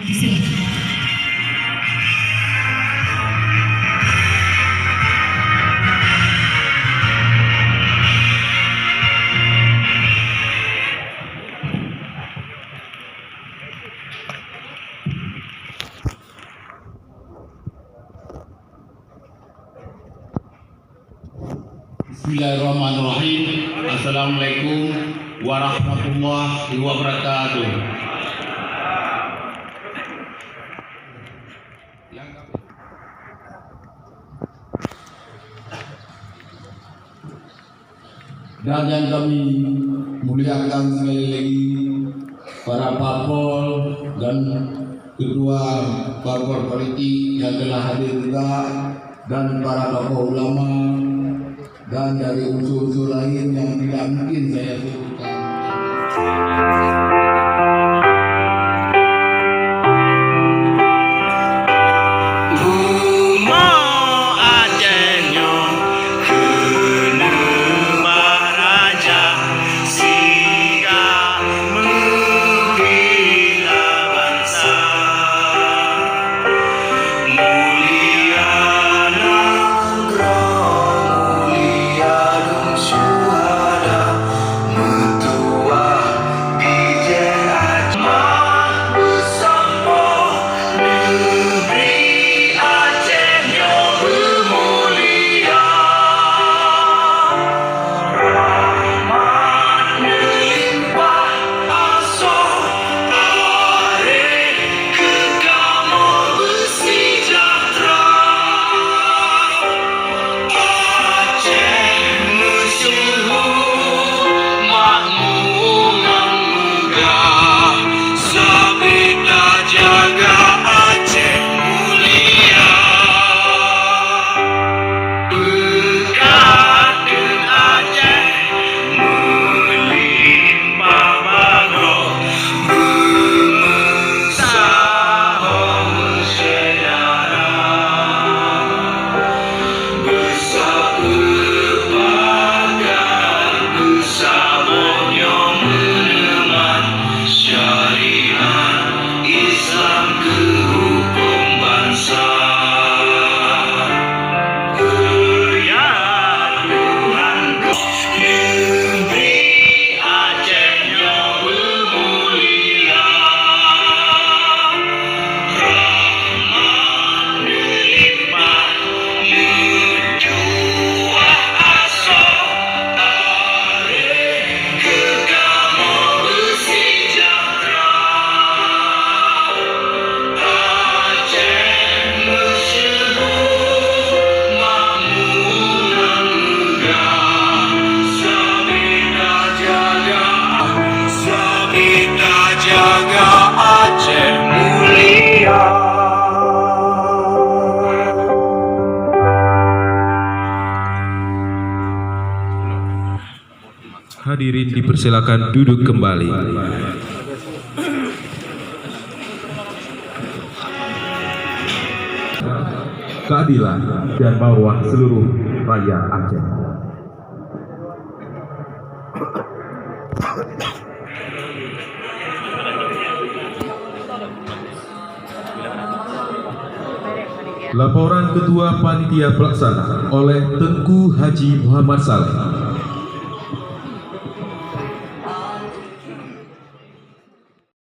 Bismillahirrahmanirrahim. Assalamualaikum warahmatullahi wabarakatuh. Dan yang kami muliakan sekali lagi para parpol dan ketua parpol politik yang telah hadir juga, dan para tokoh ulama dan dari unsur-unsur lain yang tidak mungkin saya sebutkan. Hadirin dipersilakan duduk kembali. Keadilan dan marwah seluruh rakyat Aceh. Laporan Ketua Panitia Pelaksana oleh Tengku Haji Muhammad Saleh.